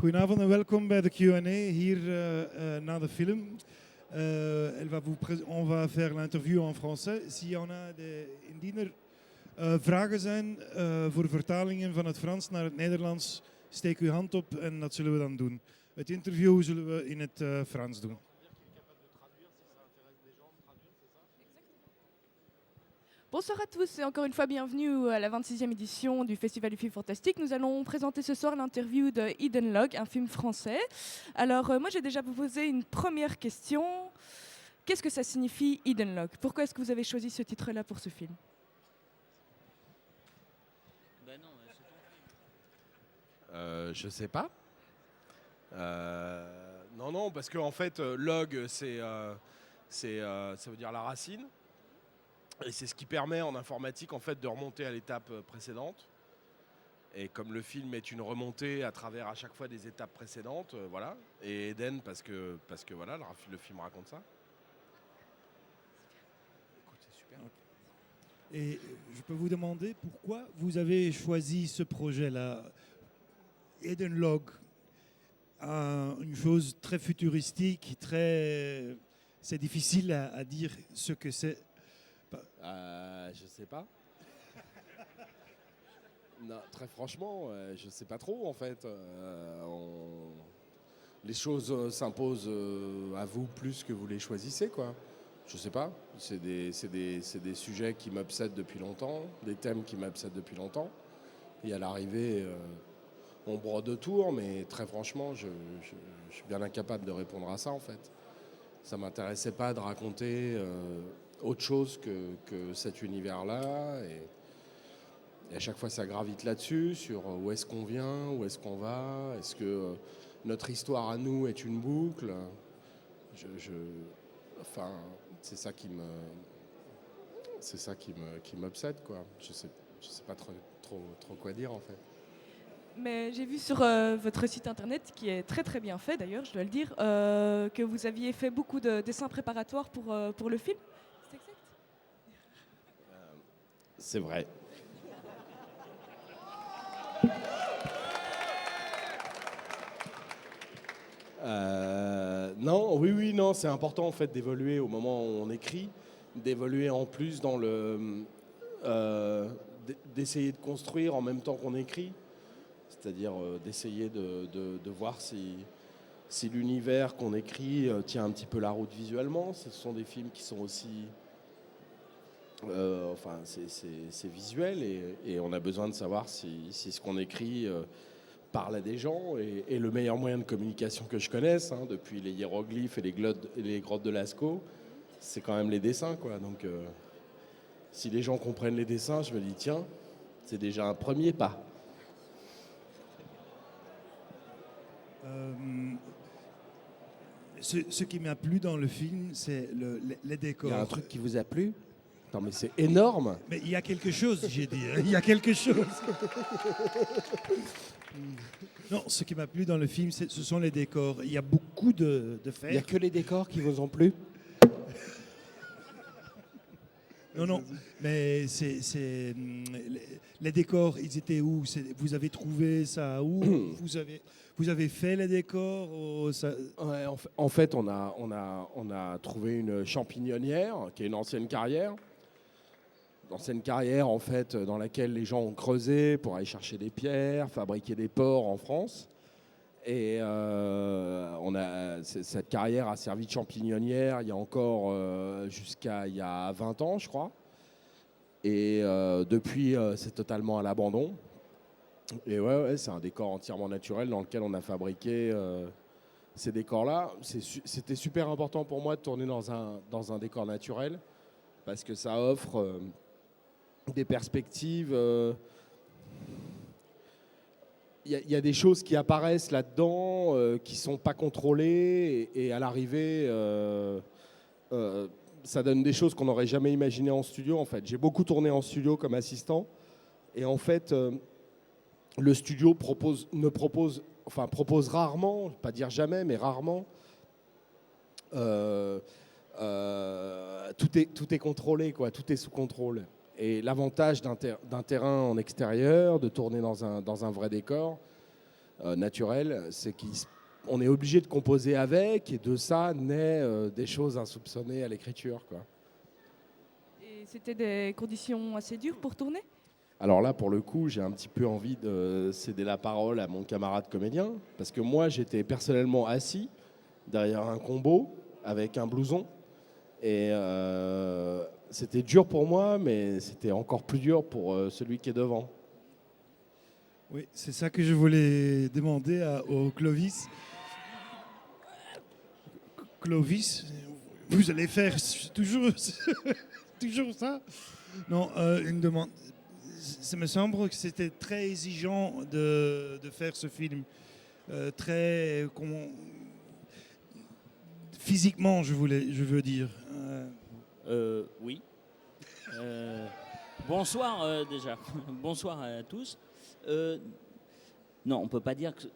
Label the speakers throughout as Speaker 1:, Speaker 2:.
Speaker 1: Goedenavond en welkom bij de Q&A hier na de film. On va faire l'interview en français. Indien er vragen zijn voor vertalingen van het Frans naar het Nederlands, steek uw hand op en dat zullen we dan doen. Het interview zullen we in het Frans doen.
Speaker 2: Bonsoir à tous et encore une fois bienvenue à la 26e édition du Festival du film fantastique. Nous allons présenter ce soir l'interview de Hidden Log, un film français. Alors moi j'ai déjà posé une première question. Qu'est-ce que ça signifie Hidden Log? Pourquoi est-ce que vous avez choisi ce titre-là pour ce film?
Speaker 3: Je sais pas. Non, parce qu'en fait, log, ça veut dire la racine. Et c'est ce qui permet en informatique en fait, de remonter à l'étape précédente. Et comme le film est une remontée à travers à chaque fois des étapes précédentes, voilà. Et Eden parce que voilà, le film raconte ça.
Speaker 1: Écoute, c'est super. Et je peux vous demander pourquoi vous avez choisi ce projet-là, Hidden Log, une chose très futuristique, c'est difficile à dire ce que c'est.
Speaker 3: Je sais pas. Non, très franchement, je sais pas trop en fait. Les choses s'imposent à vous plus que vous les choisissez quoi. Je sais pas. C'est des sujets qui m'obsèdent depuis longtemps, des thèmes qui m'obsèdent depuis longtemps. Et à l'arrivée, on brode autour, mais très franchement, je suis bien incapable de répondre à ça en fait. Ça m'intéressait pas de raconter autre chose que cet univers-là. Et à chaque fois, ça gravite là-dessus, sur où est-ce qu'on vient, où est-ce qu'on va, est-ce que notre histoire à nous est une boucle. Enfin, c'est ça qui m'obsède, quoi. Je sais pas trop quoi dire, en fait.
Speaker 2: Mais j'ai vu sur votre site internet, qui est très très bien fait d'ailleurs, je dois le dire, que vous aviez fait beaucoup de dessins préparatoires pour le film. C'est exact?
Speaker 3: C'est vrai. Non, c'est important en fait d'évoluer au moment où on écrit, d'évoluer en plus dans d'essayer de construire en même temps qu'on écrit. C'est-à-dire d'essayer de voir si l'univers qu'on écrit tient un petit peu la route visuellement. Ce sont des films qui sont aussi... c'est visuel et on a besoin de savoir si ce qu'on écrit parle à des gens. Et le meilleur moyen de communication que je connaisse, depuis les hiéroglyphes et les grottes de Lascaux, c'est quand même les dessins, quoi. Donc si les gens comprennent les dessins, je me dis tiens, c'est déjà un premier pas.
Speaker 1: Ce qui m'a plu dans le film, c'est les décors.
Speaker 3: Il y a un truc qui vous a plu? Non mais c'est énorme.
Speaker 1: Mais il y a quelque chose, j'ai dit. Il y a quelque chose. Non, ce qui m'a plu dans le film, ce sont les décors. Il y a beaucoup de fer.
Speaker 3: Il n'y a que les décors qui vous ont plu?
Speaker 1: Non, mais les décors, ils étaient où? Vous avez trouvé ça où? Vous avez fait les décors?
Speaker 3: Ouais, en fait, on a trouvé une champignonnière, qui est une ancienne carrière. L'ancienne carrière, en fait, dans laquelle les gens ont creusé pour aller chercher des pierres, fabriquer des ports en France. Et cette carrière a servi de champignonnière il y a encore jusqu'à il y a 20 ans, je crois. Et depuis, c'est totalement à l'abandon. Et ouais, c'est un décor entièrement naturel dans lequel on a fabriqué ces décors-là. C'était super important pour moi de tourner dans un décor naturel parce que ça offre des perspectives... Il y a des choses qui apparaissent là-dedans qui ne sont pas contrôlées et à l'arrivée, ça donne des choses qu'on n'aurait jamais imaginées en studio. En fait, j'ai beaucoup tourné en studio comme assistant et en fait, le studio propose rarement, pas dire jamais, mais rarement. Tout est contrôlé, quoi. Tout est sous contrôle. Et l'avantage d'un terrain en extérieur, de tourner dans un vrai décor, naturel, c'est qu'on est obligé de composer avec, et de ça naît des choses insoupçonnées à l'écriture, quoi.
Speaker 2: Et c'était des conditions assez dures pour tourner?
Speaker 3: Alors là, pour le coup, j'ai un petit peu envie de céder la parole à mon camarade comédien, parce que moi, j'étais personnellement assis derrière un combo avec un blouson, et c'était dur pour moi, mais c'était encore plus dur pour celui qui est devant.
Speaker 1: Oui, c'est ça que je voulais demander au Clovis. Clovis, vous allez faire toujours, toujours ça? Non, une demande. Ça me semble que c'était très exigeant de faire ce film. Très physiquement, je veux dire.
Speaker 4: Oui. Bonsoir déjà. Bonsoir à tous. Non, on ne peut pas dire que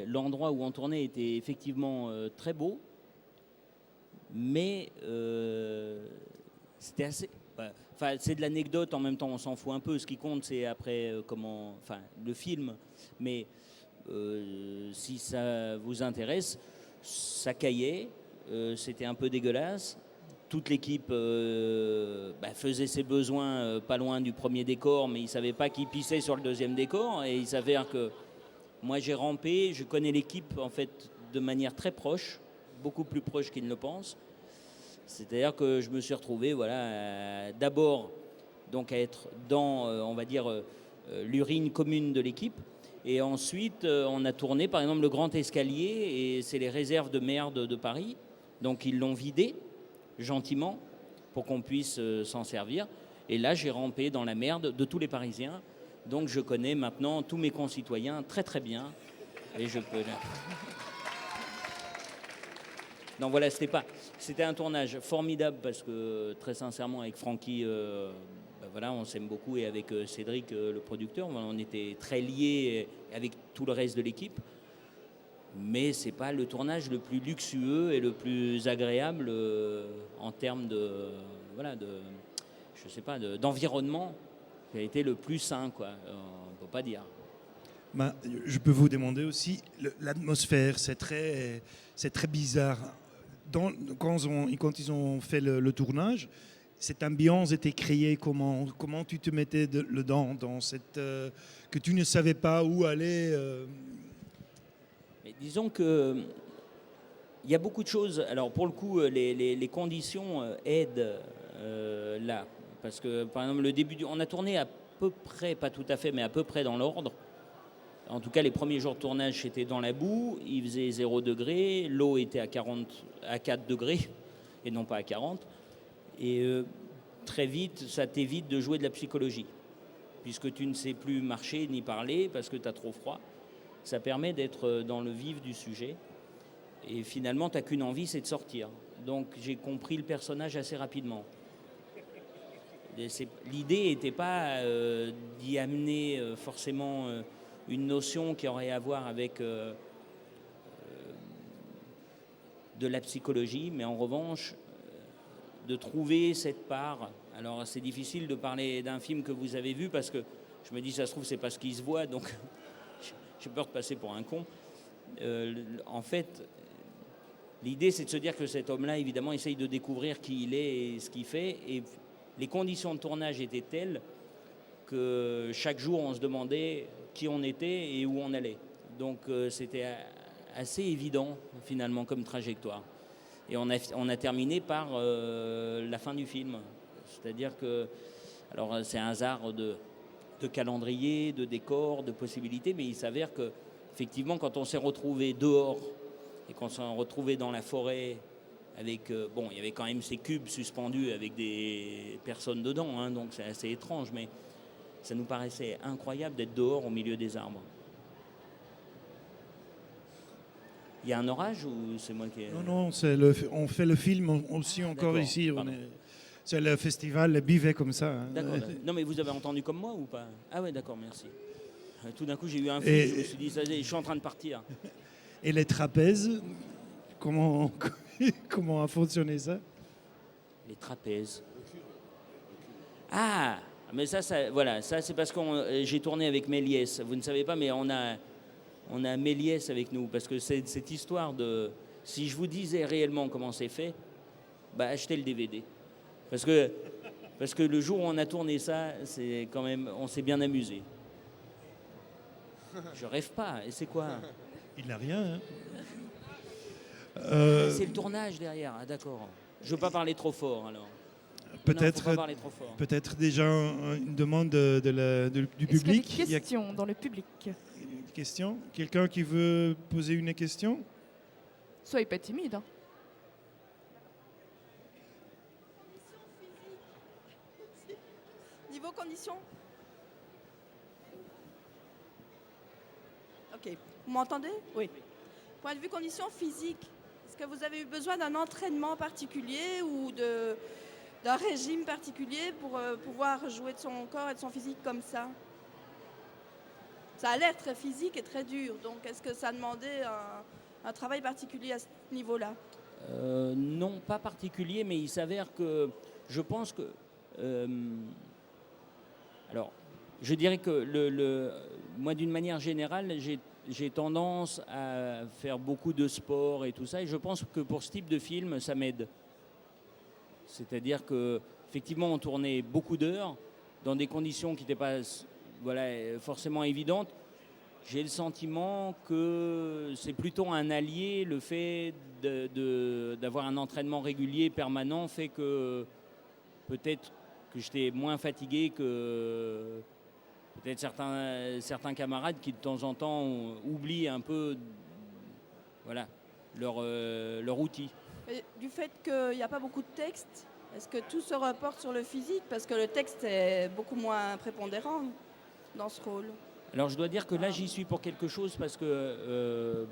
Speaker 4: l'endroit où on tournait était effectivement très beau, mais c'était assez... Enfin, c'est de l'anecdote, en même temps on s'en fout un peu. Ce qui compte, c'est après le film. Mais si ça vous intéresse, ça caillait, c'était un peu dégueulasse. Toute l'équipe faisait ses besoins pas loin du premier décor, mais ils ne savaient pas qui pissait sur le deuxième décor. Et il s'avère que moi j'ai rampé, je connais l'équipe en fait de manière très proche, beaucoup plus proche qu'ils ne le pensent. C'est-à-dire que je me suis retrouvé d'abord donc à être dans, l'urine commune de l'équipe. Et ensuite, on a tourné par exemple le Grand Escalier, et c'est les réserves de merde de Paris. Donc ils l'ont vidé gentiment pour qu'on puisse s'en servir. Et là, j'ai rampé dans la merde de tous les Parisiens. Donc je connais maintenant tous mes concitoyens très très bien. Et je peux... Non, voilà, c'était un tournage formidable parce que très sincèrement avec Francky, on s'aime beaucoup, et avec Cédric, le producteur, on était très liés avec tout le reste de l'équipe. Mais c'est pas le tournage le plus luxueux et le plus agréable en termes d'environnement, qui a été le plus sain, quoi. On peut pas dire.
Speaker 1: Je peux vous demander aussi, l'atmosphère, c'est très bizarre. Quand ils ont fait le tournage, cette ambiance était créée comment? Comment tu te mettais dedans, dans cette que tu ne savais pas où aller
Speaker 4: Mais disons que il y a beaucoup de choses. Alors pour le coup, les conditions aident là, parce que par exemple on a tourné à peu près, pas tout à fait, mais à peu près dans l'ordre. En tout cas, les premiers jours de tournage, c'était dans la boue, il faisait 0 degré, l'eau était à 4 degrés, et non pas à 40. Et très vite, ça t'évite de jouer de la psychologie, puisque tu ne sais plus marcher ni parler, parce que tu as trop froid. Ça permet d'être dans le vif du sujet. Et finalement, tu n'as qu'une envie, c'est de sortir. Donc, j'ai compris le personnage assez rapidement. L'idée n'était pas d'y amener forcément... une notion qui aurait à voir avec de la psychologie, mais en revanche, de trouver cette part. Alors, c'est difficile de parler d'un film que vous avez vu, parce que je me dis, ça se trouve, c'est parce qu'il se voit, donc j'ai peur de passer pour un con. En fait, l'idée, c'est de se dire que cet homme-là, évidemment, essaye de découvrir qui il est et ce qu'il fait, et les conditions de tournage étaient telles que chaque jour, on se demandait qui on était et où on allait. Donc c'était assez évident finalement comme trajectoire. Et on a terminé par la fin du film. C'est-à-dire que, alors c'est un hasard de calendrier, de décor, de possibilités, mais il s'avère que effectivement quand on s'est retrouvé dehors et qu'on s'est retrouvé dans la forêt avec, il y avait quand même ces cubes suspendus avec des personnes dedans, hein, donc c'est assez étrange, mais ça nous paraissait incroyable d'être dehors au milieu des arbres. Il y a un orage ou c'est moi qui...
Speaker 1: Non, on fait le film aussi encore ici. C'est le festival, le Bivet comme ça. Hein.
Speaker 4: D'accord. Non, mais vous avez entendu comme moi ou pas? Ah ouais, d'accord, merci. Tout d'un coup, j'ai eu un fil, je me suis dit, ça y est, je suis en train de partir.
Speaker 1: Et les trapèzes, comment a fonctionné ça?
Speaker 4: Les trapèzes. Ah, mais ça c'est parce que j'ai tourné avec Méliès. Vous ne savez pas, mais on a on a Méliès avec nous, parce que c'est cette histoire de... Si je vous disais réellement comment c'est fait, bah achetez le DVD. Parce que le jour où on a tourné ça, c'est quand même, on s'est bien amusé. Je rêve pas, et c'est quoi?
Speaker 1: Il n'a rien. Hein.
Speaker 4: C'est le tournage derrière, ah, d'accord. Je veux pas parler trop fort alors.
Speaker 1: Peut-être,
Speaker 4: Non, faut pas parler trop fort.
Speaker 1: peut-être déjà une demande du
Speaker 2: Est-ce
Speaker 1: public.
Speaker 2: qu'il y a des questions dans le public?
Speaker 1: Une question? Quelqu'un qui veut poser une question?
Speaker 2: Soyez pas timide. Hein.
Speaker 5: Niveau conditions. Ok. Vous m'entendez? Oui. Point de vue conditions physiques, est-ce que vous avez eu besoin d'un entraînement particulier ou d'un régime particulier pour pouvoir jouer de son corps et de son physique comme ça? Ça a l'air très physique et très dur, donc est-ce que ça demandait un travail particulier à ce niveau-là?
Speaker 4: Non, pas particulier, mais il s'avère que je pense que... alors, je dirais que moi, d'une manière générale, j'ai tendance à faire beaucoup de sport et tout ça, et je pense que pour ce type de film, ça m'aide. C'est-à-dire que effectivement, on tournait beaucoup d'heures dans des conditions qui n'étaient pas forcément évidentes. J'ai le sentiment que c'est plutôt un allié, le fait d'avoir un entraînement régulier, permanent, fait que peut-être que j'étais moins fatigué que peut-être certains camarades qui de temps en temps oublient un peu leur outil.
Speaker 5: Et du fait qu'il n'y a pas beaucoup de texte, est-ce que tout se reporte sur le physique? Parce que le texte est beaucoup moins prépondérant dans ce rôle.
Speaker 4: Alors je dois dire que là j'y suis pour quelque chose parce que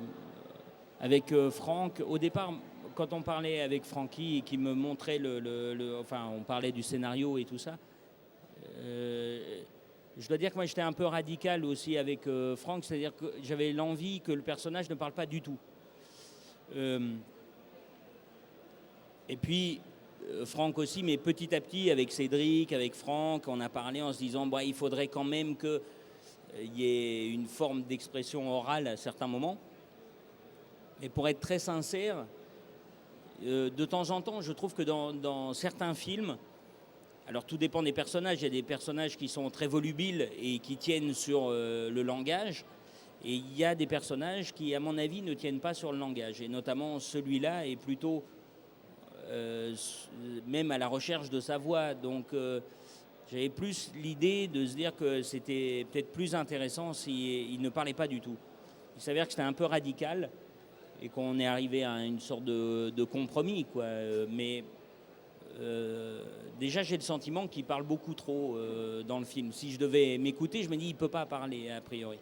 Speaker 4: avec Franck, au départ quand on parlait avec Francky et qu'il me montrait on parlait du scénario et tout ça, je dois dire que moi j'étais un peu radical aussi avec Franck, c'est-à-dire que j'avais l'envie que le personnage ne parle pas du tout. Et puis Franck aussi, mais petit à petit avec Cédric, avec Franck, on a parlé en se disant il faudrait quand même qu'il y ait une forme d'expression orale à certains moments. Et pour être très sincère, de temps en temps, je trouve que dans certains films, alors tout dépend des personnages, il y a des personnages qui sont très volubiles et qui tiennent sur le langage, et il y a des personnages qui, à mon avis, ne tiennent pas sur le langage, et notamment celui-là est plutôt même à la recherche de sa voix, donc j'avais plus l'idée de se dire que c'était peut-être plus intéressant s'il ne parlait pas du tout. Il s'avère que c'était un peu radical et qu'on est arrivé à une sorte de compromis, quoi. Mais déjà, j'ai le sentiment qu'il parle beaucoup trop dans le film. Si je devais m'écouter, je me dis, il ne peut pas parler, a priori.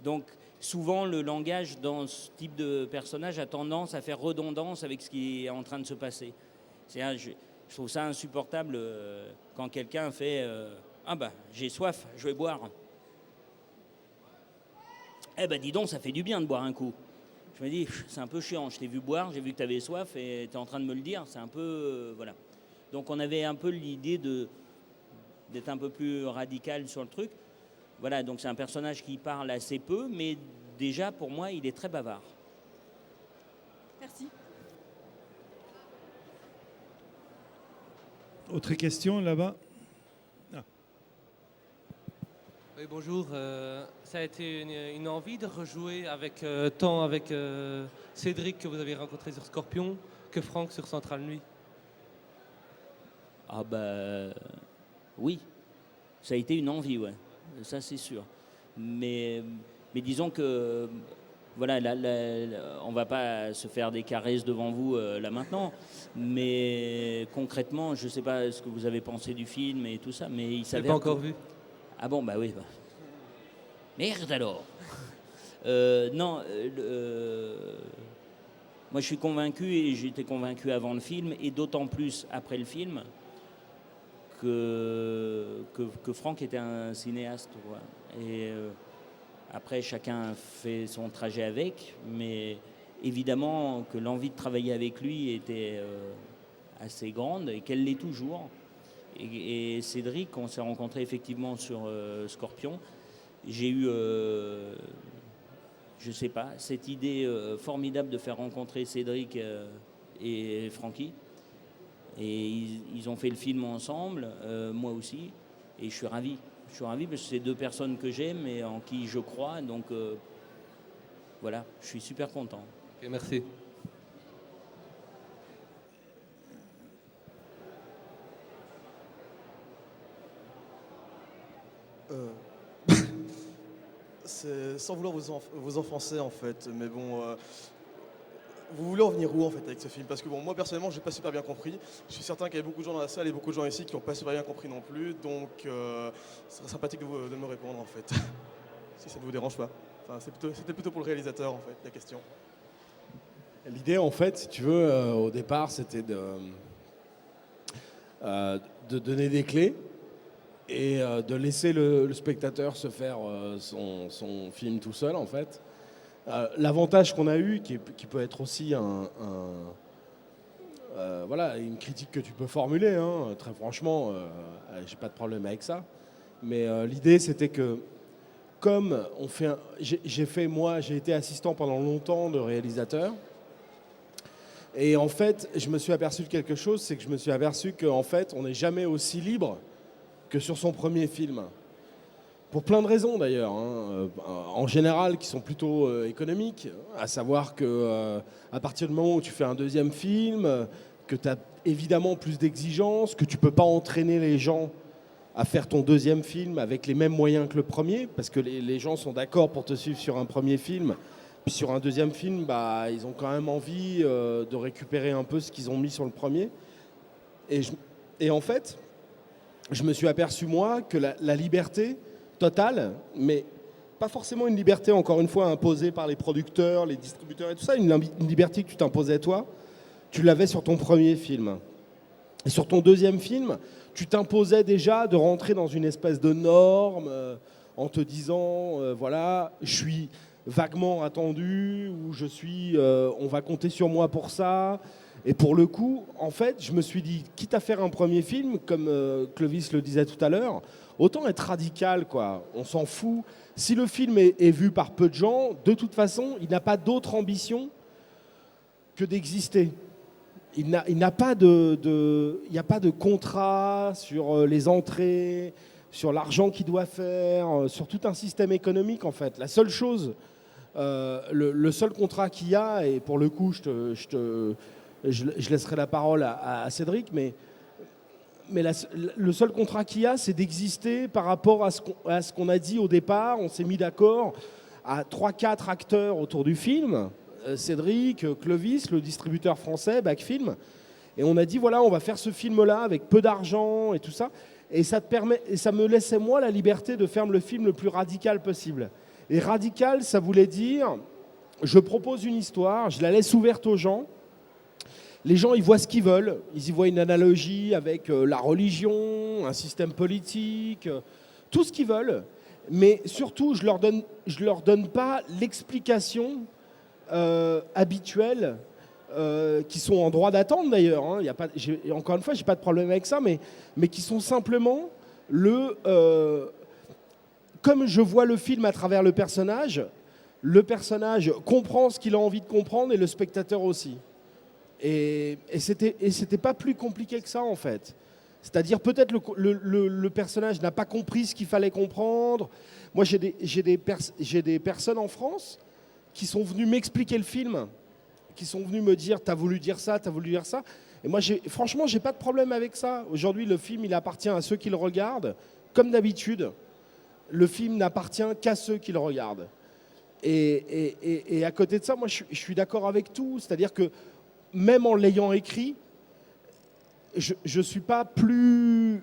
Speaker 4: Donc, souvent, le langage dans ce type de personnage a tendance à faire redondance avec ce qui est en train de se passer. Je trouve ça insupportable quand quelqu'un fait j'ai soif, je vais boire. Eh ben, dis donc, ça fait du bien de boire un coup. Je me dis, c'est un peu chiant, je t'ai vu boire, j'ai vu que tu avais soif et tu es en train de me le dire, c'est un peu... voilà. Donc on avait un peu l'idée d'être un peu plus radical sur le truc. Voilà, donc c'est un personnage qui parle assez peu, mais déjà pour moi, il est très bavard.
Speaker 5: Merci.
Speaker 1: Autre question là-bas?
Speaker 6: Oui, bonjour. Ça a été une envie de rejouer tant avec Cédric que vous avez rencontré sur Scorpion que Franck sur Centrale Nuit.
Speaker 4: Ah oui, ça a été une envie, ouais, ça c'est sûr. Mais disons que voilà, on va pas se faire des caresses devant vous là maintenant, mais concrètement, je sais pas ce que vous avez pensé du film et tout ça, mais il s'avère.
Speaker 6: Pas encore vu.
Speaker 4: Ah bon, bah oui. Merde alors. Moi je suis convaincu, et j'étais convaincu avant le film, et d'autant plus après le film, que Franck était un cinéaste. Ouais. Et après, chacun fait son trajet avec, mais évidemment que l'envie de travailler avec lui était assez grande, et qu'elle l'est toujours. Et Cédric, on s'est rencontrés effectivement sur Scorpion. J'ai eu je sais pas, cette idée formidable de faire rencontrer Cédric et Francky. Et ils ont fait le film ensemble, moi aussi, et je suis ravi. Je suis ravi parce que c'est deux personnes que j'aime et en qui je crois, donc voilà, je suis super content.
Speaker 6: Ok, merci.
Speaker 7: C'est sans vouloir vous offenser en fait, mais bon, vous voulez en venir où en fait avec ce film? Parce que bon, moi personnellement, j'ai pas super bien compris. Je suis certain qu'il y a beaucoup de gens dans la salle et beaucoup de gens ici qui n'ont pas super bien compris non plus, donc ce serait sympathique de me répondre en fait, si ça ne vous dérange pas. Enfin, c'était plutôt pour le réalisateur en fait, la question.
Speaker 3: L'idée, en fait, si tu veux, au départ, c'était de donner des clés et de laisser le spectateur se faire son film tout seul, en fait. L'avantage qu'on a eu, qui peut être aussi voilà, une critique que tu peux formuler, hein, très franchement, j'ai pas de problème avec ça. Mais l'idée, c'était que, comme on fait, j'ai été assistant pendant longtemps de réalisateur. Et en fait, je me suis aperçu de quelque chose, c'est que je me suis aperçu qu'en fait, on n'est jamais aussi libre que sur son premier film. Pour plein de raisons d'ailleurs, hein. En général qui sont plutôt économiques, à savoir que à partir du moment où tu fais un deuxième film, que tu as évidemment plus d'exigences, que tu ne peux pas entraîner les gens à faire ton deuxième film avec les mêmes moyens que le premier, parce que les gens sont d'accord pour te suivre sur un premier film. Puis sur un deuxième film, bah, ils ont quand même envie de récupérer un peu ce qu'ils ont mis sur le premier. Et en fait, je me suis aperçu, moi, que la liberté totale, mais pas forcément une liberté, encore une fois, imposée par les producteurs, les distributeurs et tout ça, une liberté que tu t'imposais toi, tu l'avais sur ton premier film. Et sur ton deuxième film, tu t'imposais déjà de rentrer dans une espèce de norme en te disant, voilà, je suis vaguement attendu, ou je suis, on va compter sur moi pour ça. Et pour le coup, en fait, je me suis dit, quitte à faire un premier film, comme Clovis le disait tout à l'heure, autant être radical, quoi. On s'en fout. Si le film est vu par peu de gens, de toute façon, il n'a pas d'autre ambition que d'exister. Il n'y a pas de contrat sur les entrées, sur l'argent qu'il doit faire, sur tout un système économique, en fait. La seule chose, le seul contrat qu'il y a, et pour le coup, je laisserai la parole à Cédric, mais le seul contrat qu'il y a, c'est d'exister par rapport à ce qu'on a dit au départ. On s'est mis d'accord à 3-4 acteurs autour du film, Cédric, Clovis, le distributeur français, Backfilm, et on a dit, voilà, on va faire ce film-là avec peu d'argent et tout ça, et ça me laissait, moi, la liberté de faire le film le plus radical possible. Et radical, ça voulait dire, je propose une histoire, je la laisse ouverte aux gens. Les gens, ils voient ce qu'ils veulent. Ils y voient une analogie avec la religion, un système politique, tout ce qu'ils veulent. Mais surtout, je leur donne pas l'explication habituelle qui sont en droit d'attendre d'ailleurs. Hein. Encore une fois, j'ai pas de problème avec ça, mais qui sont simplement comme je vois le film à travers le personnage comprend ce qu'il a envie de comprendre et le spectateur aussi. Et c'était pas plus compliqué que ça, en fait. C'est-à-dire, peut-être le personnage n'a pas compris ce qu'il fallait comprendre. Moi, j'ai des personnes en France qui sont venues m'expliquer le film, qui sont venues me dire « t'as voulu dire ça, t'as voulu dire ça ». Et moi, franchement, j'ai pas de problème avec ça. Aujourd'hui, le film, il appartient à ceux qui le regardent. Comme d'habitude, le film n'appartient qu'à ceux qui le regardent. Et à côté de ça, moi, je suis d'accord avec tout. C'est-à-dire que même en l'ayant écrit, je ne suis pas plus...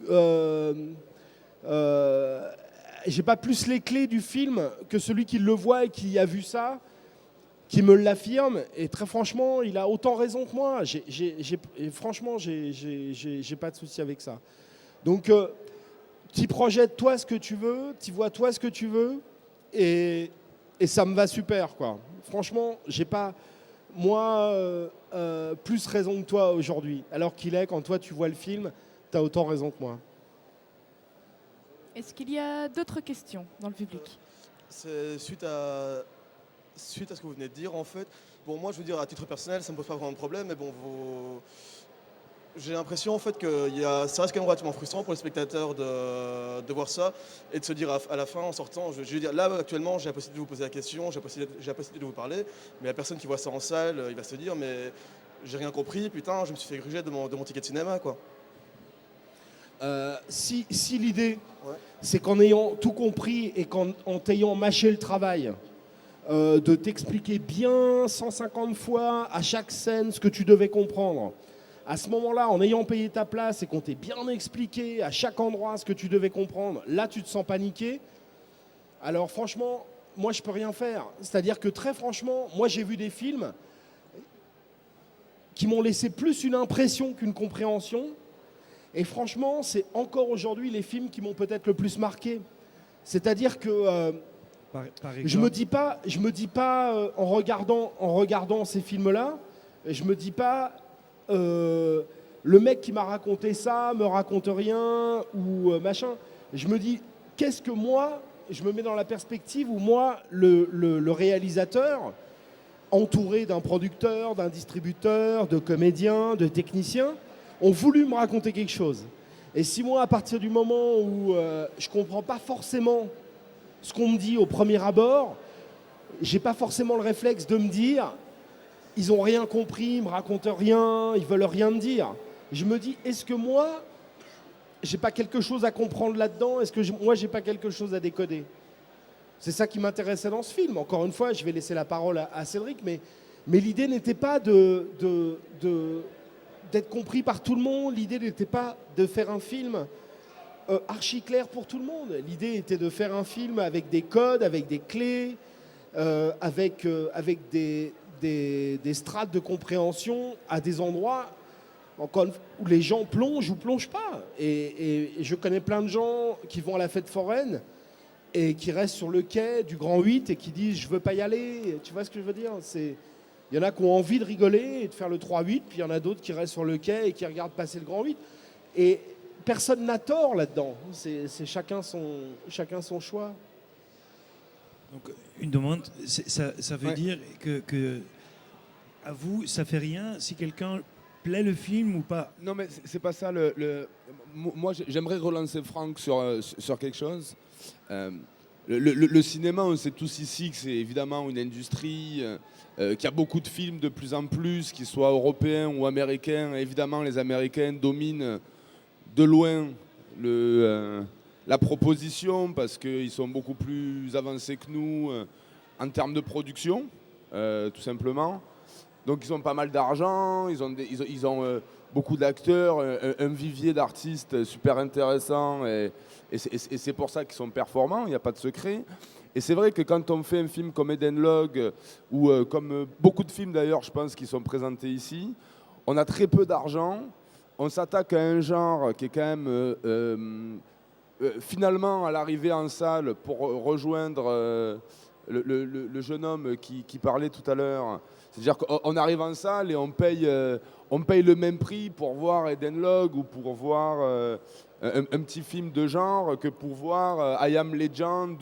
Speaker 3: j'ai pas plus les clés du film que celui qui le voit et qui a vu ça, qui me l'affirme. Et très franchement, il a autant raison que moi. Franchement, j'ai pas de souci avec ça. Donc, tu projettes toi ce que tu veux, tu vois toi ce que tu veux, et ça me va super, quoi. Franchement, j'ai pas... moi, plus raison que toi aujourd'hui. Alors qu'il est, quand toi tu vois le film, tu as autant raison que moi.
Speaker 2: Est-ce qu'il y a d'autres questions dans le public?
Speaker 7: C'est suite à suite à ce que vous venez de dire, en fait, bon, moi, je veux dire, à titre personnel, ça me pose pas vraiment de problème, mais bon, j'ai l'impression, en fait, que ça reste quand même relativement frustrant pour les spectateurs de voir ça et de se dire à la fin, en sortant, je veux dire, là, actuellement, j'ai la possibilité de vous poser la question, j'ai la possibilité de vous parler, mais la personne qui voit ça en salle, il va se dire, mais j'ai rien compris, putain, je me suis fait gruger de mon ticket de cinéma, quoi.
Speaker 8: Si l'idée,
Speaker 7: Ouais.
Speaker 8: c'est qu'en ayant tout compris et en t'ayant mâché le travail, de t'expliquer bien 150 fois à chaque scène ce que tu devais comprendre, à ce moment-là, en ayant payé ta place et qu'on t'ait bien expliqué à chaque endroit ce que tu devais comprendre, là tu te sens paniqué. Alors franchement, moi je peux rien faire. C'est-à-dire que très franchement, moi j'ai vu des films qui m'ont laissé plus une impression qu'une compréhension. Et franchement, c'est encore aujourd'hui les films qui m'ont peut-être le plus marqué. C'est-à-dire que
Speaker 1: Par
Speaker 8: je me
Speaker 1: exemple,
Speaker 8: dis pas en regardant ces films-là, je me dis pas le mec qui m'a raconté ça me raconte rien ou machin. Je me dis qu'est-ce que moi, je me mets dans la perspective où moi, le réalisateur, entouré d'un producteur, d'un distributeur, de comédiens, de techniciens, ont voulu me raconter quelque chose. Et si moi, à partir du moment où je comprends pas forcément ce qu'on me dit au premier abord, j'ai pas forcément le réflexe de me dire ils ont rien compris, ils me racontent rien, ils veulent rien me dire. Je me dis est-ce que moi j'ai pas quelque chose à comprendre là-dedans? Est-ce que moi j'ai pas quelque chose à décoder? C'est ça qui m'intéressait dans ce film. Encore une fois, je vais laisser la parole à Cédric, mais l'idée n'était pas d'être compris par tout le monde. L'idée n'était pas de faire un film archi clair pour tout le monde. L'idée était de faire un film avec des codes, avec des clés, avec des strates de compréhension à des endroits encore où les gens plongent ou plongent pas. Et je connais plein de gens qui vont à la fête foraine et qui restent sur le quai du Grand 8 et qui disent je veux pas y aller. Tu vois ce que je veux dire? Il y en a qui ont envie de rigoler et de faire le 3-8, puis il y en a d'autres qui restent sur le quai et qui regardent passer le Grand 8. Et personne n'a tort là-dedans. C'est chacun son choix.
Speaker 1: donc, une demande, ça veut dire que à vous, ça fait rien si quelqu'un plaît le film ou pas.
Speaker 9: Non, mais c'est pas ça. Moi, j'aimerais relancer Franck sur quelque chose. Le cinéma, on sait tous ici que c'est évidemment une industrie, qu'il y a beaucoup de films de plus en plus, qu'ils soient européens ou américains. Évidemment, les Américains dominent de loin la proposition parce qu'ils sont beaucoup plus avancés que nous en termes de production, tout simplement. Donc ils ont pas mal d'argent, ils ont beaucoup d'acteurs, un vivier d'artistes super intéressant et c'est pour ça qu'ils sont performants, il n'y a pas de secret. Et c'est vrai que quand on fait un film comme Eden Log, ou comme beaucoup de films d'ailleurs, je pense, qui sont présentés ici, on a très peu d'argent, on s'attaque à un genre qui est quand même finalement à l'arrivée en salle pour rejoindre le jeune homme qui parlait tout à l'heure. C'est-à-dire qu'on arrive en salle et on paye le même prix pour voir Eden Log ou pour voir un petit film de genre que pour voir I Am Legend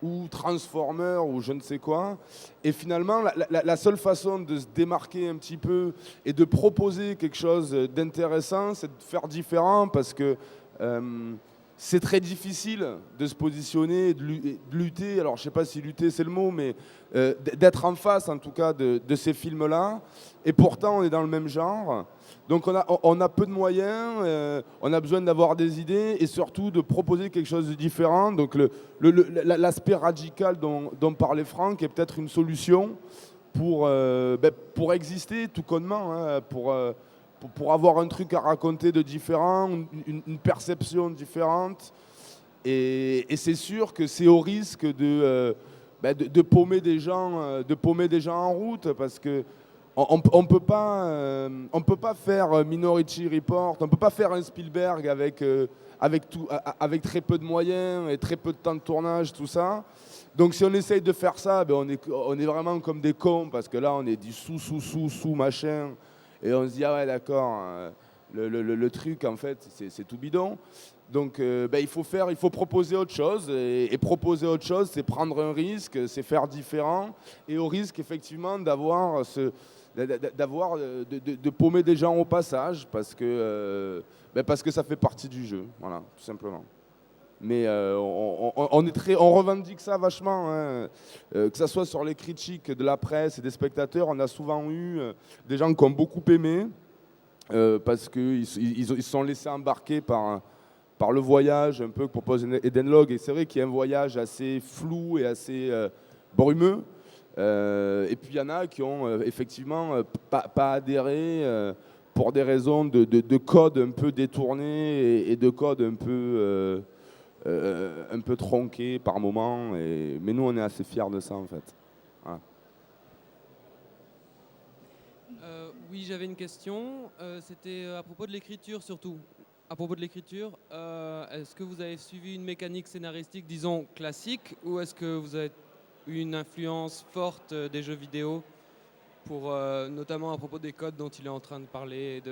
Speaker 9: ou Transformer ou je ne sais quoi. Et finalement, la seule façon de se démarquer un petit peu et de proposer quelque chose d'intéressant, c'est de faire différent parce que c'est très difficile de se positionner, de lutter, alors je ne sais pas si lutter c'est le mot, mais d'être en face en tout cas de ces films-là. Et pourtant on est dans le même genre. Donc on a peu de moyens, on a besoin d'avoir des idées et surtout de proposer quelque chose de différent. Donc l'aspect radical dont parlait Franck est peut-être une solution pour exister tout connement, hein, pour avoir un truc à raconter de différent, une perception différente. Et c'est sûr que c'est au risque de paumer des gens en route parce que on peut pas faire Minority Report, on peut pas faire un Spielberg avec très peu de moyens et très peu de temps de tournage, tout ça. Donc si on essaye de faire ça, on est vraiment comme des cons parce que là on est dit sous machin. Et on se dit, ah ouais, d'accord, le truc, en fait, c'est tout bidon. Donc, il faut proposer autre chose. Et proposer autre chose, c'est prendre un risque, c'est faire différent. Et au risque, effectivement, de paumer des gens au passage, parce que ça fait partie du jeu. Voilà, tout simplement. Mais on revendique ça vachement, hein. Que ce soit sur les critiques de la presse et des spectateurs, on a souvent eu des gens qui ont beaucoup aimé, parce qu'ils se sont laissés embarquer par le voyage un peu que propose Eden Log. Et c'est vrai qu'il y a un voyage assez flou et assez brumeux. Et puis il y en a qui ont effectivement pas adhéré pour des raisons de code un peu détournés et de code un peu tronqués par moment. Mais nous, on est assez fiers de ça, en fait. Voilà.
Speaker 6: Oui, j'avais une question. C'était à propos de l'écriture surtout. À propos de l'écriture, est-ce que vous avez suivi une mécanique scénaristique, disons, classique, ou est-ce que vous avez eu une influence forte des jeux vidéo, notamment à propos des codes dont il est en train de parler,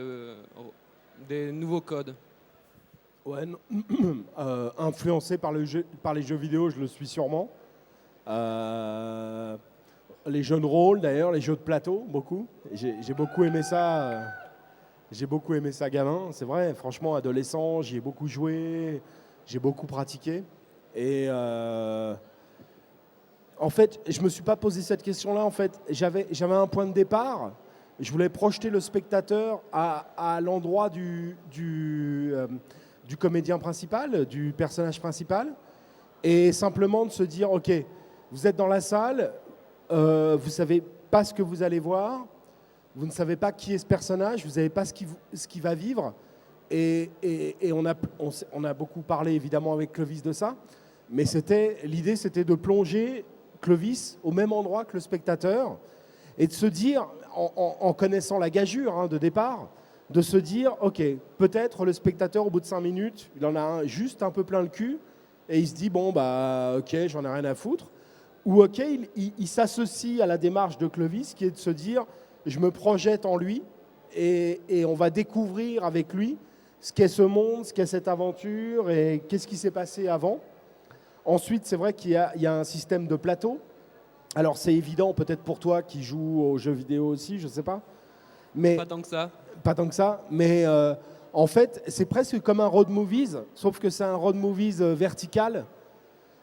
Speaker 6: des nouveaux codes?
Speaker 8: Ouais, influencé par les jeux vidéo, je le suis sûrement. Les jeux de rôle, d'ailleurs, les jeux de plateau, beaucoup. J'ai beaucoup aimé ça. J'ai beaucoup aimé ça gamin, c'est vrai. Franchement, adolescent, j'y ai beaucoup joué, j'ai beaucoup pratiqué. Et en fait, je me suis pas posé cette question-là. En fait, j'avais un point de départ. Je voulais projeter le spectateur à l'endroit du comédien principal, du personnage principal, et simplement de se dire, ok, vous êtes dans la salle, vous savez pas ce que vous allez voir, vous ne savez pas qui est ce personnage, vous ne savez pas ce qui va vivre, et on a beaucoup parlé évidemment avec Clovis de ça, mais l'idée c'était de plonger Clovis au même endroit que le spectateur, et de se dire, en connaissant la gageure de départ, de se dire, ok, peut-être le spectateur au bout de 5 minutes, il en a juste un peu plein le cul, et il se dit, bon, bah ok, j'en ai rien à foutre. Ou ok, il s'associe à la démarche de Clovis, qui est de se dire, je me projette en lui, et on va découvrir avec lui ce qu'est ce monde, ce qu'est cette aventure, et qu'est-ce qui s'est passé avant. Ensuite, c'est vrai qu'il y a un système de plateau. Alors c'est évident peut-être pour toi qui joues aux jeux vidéo aussi, je ne sais pas. Mais
Speaker 6: Pas tant que ça.
Speaker 8: Pas tant que ça, mais en fait, c'est presque comme un road movies, sauf que c'est un road movies vertical.